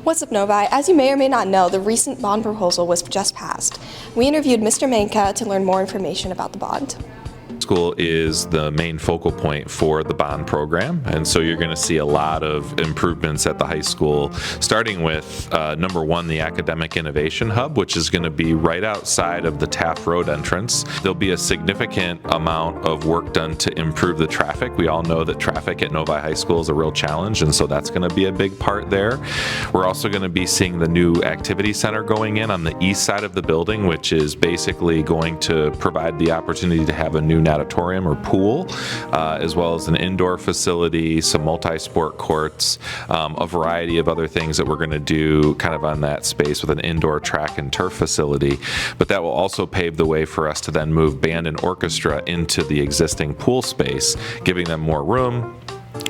What's up, Novi? As you may or may not know, the recent bond proposal was just passed. We interviewed Mr. Mainka to learn more information about the bond. School is the main focal point for the bond program, and so you're going to see a lot of improvements at the high school, starting with number one, the Academic Innovation Hub, which is going to be right outside of the Taft Road entrance. There'll be a significant amount of work done to improve the traffic. We all know that traffic at Novi High School is a real challenge, and so that's going to be a big part there. We're also going to be seeing the new activity center going in on the east side of the building, which is basically going to provide the opportunity to have a new natatorium or pool, as well as an indoor facility, some multi-sport courts, a variety of other things that we're going to do kind of on that space with an indoor track and turf facility. But that will also pave the way for us to then move band and orchestra into the existing pool space, giving them more room.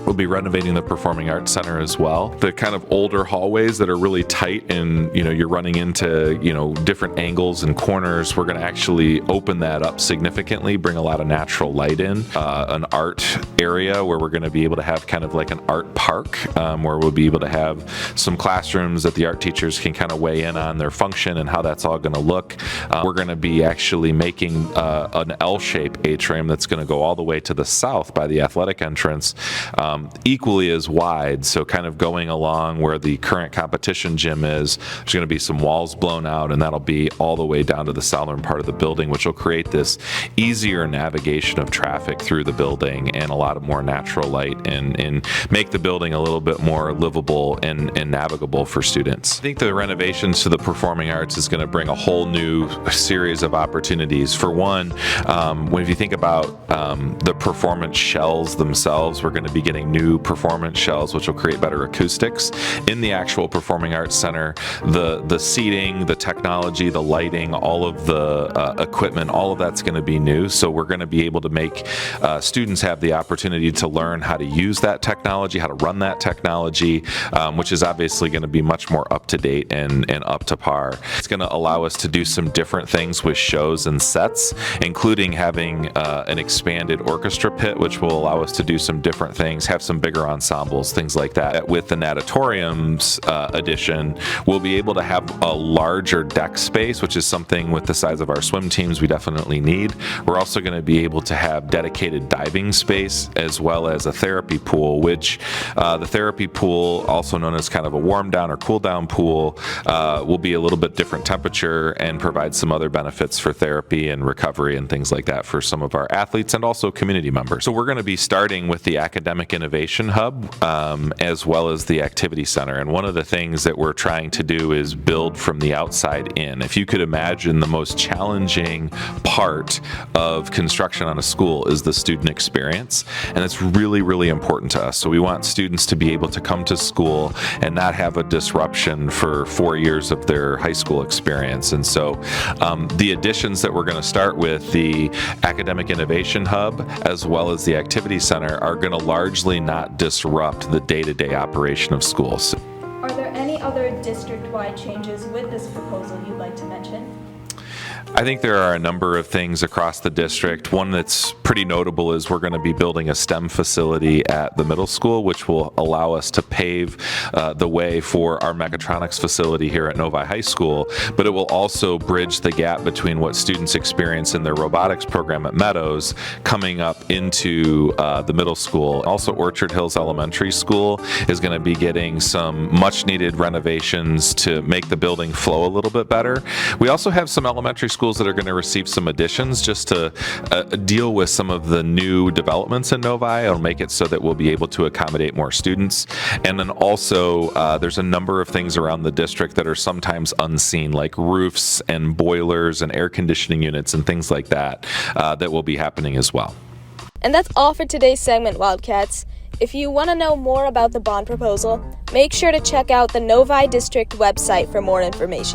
We'll be renovating the Performing Arts Center as well. The kind of older hallways that are really tight and, you're running into, different angles and corners, we're going to actually open that up significantly, bring a lot of natural light in. An art area where we're going to be able to have kind of like an art park, where we'll be able to have some classrooms that the art teachers can kind of weigh in on their function and how that's all going to look. We're going to be actually making an L-shaped atrium that's going to go all the way to the south by the athletic entrance. Equally as wide, so kind of going along where the current competition gym is. There's going to be some walls blown out, and that'll be all the way down to the southern part of the building, which will create this easier navigation of traffic through the building and a lot of more natural light and make the building a little bit more livable and navigable for students. I think the renovations to the performing arts is going to bring a whole new series of opportunities. For one, if you think about the performance shells themselves, we're going to be getting new performance shells, which will create better acoustics in the actual Performing Arts Center. The seating, the technology, the lighting, all of the equipment, all of that's going to be new. So we're going to be able to make students have the opportunity to learn how to use that technology, how to run that technology, which is obviously going to be much more up to date and up to par. It's going to allow us to do some different things with shows and sets, including having an expanded orchestra pit, which will allow us to do some different things, have some bigger ensembles, things like that. With the natatoriums addition, we'll be able to have a larger deck space, which is something with the size of our swim teams we definitely need. We're also going to be able to have dedicated diving space as well as a therapy pool, which the therapy pool, also known as kind of a warm down or cool down pool, will be a little bit different temperature and provide some other benefits for therapy and recovery and things like that for some of our athletes and also community members. So we're going to be starting with the Academic Innovation Hub, as well as the Activity Center. And one of the things that we're trying to do is build from the outside in. If you could imagine, the most challenging part of construction on a school is the student experience. And it's really, really important to us. So we want students to be able to come to school and not have a disruption for 4 years of their high school experience. And so the additions that we're going to start with, the Academic Innovation Hub, as well as the Activity Center, are going to largely not disrupt the day-to-day operation of schools. Are there any other district-wide changes with this proposal you'd like to mention? I think there are a number of things across the district. One that's pretty notable is we're going to be building a STEM facility at the middle school, which will allow us to pave the way for our mechatronics facility here at Novi High School, but it will also bridge the gap between what students experience in their robotics program at Meadows coming up into the middle school. Also, Orchard Hills Elementary School is going to be getting some much needed renovations to make the building flow a little bit better. We also have some elementary schools that are going to receive some additions just to deal with some of the new developments in Novi. It'll make it so that we'll be able to accommodate more students. And then also there's a number of things around the district that are sometimes unseen, like roofs and boilers and air conditioning units and things like that, that will be happening as well. And that's all for today's segment, Wildcats. If you want to know more about the bond proposal, make sure to check out the Novi District website for more information.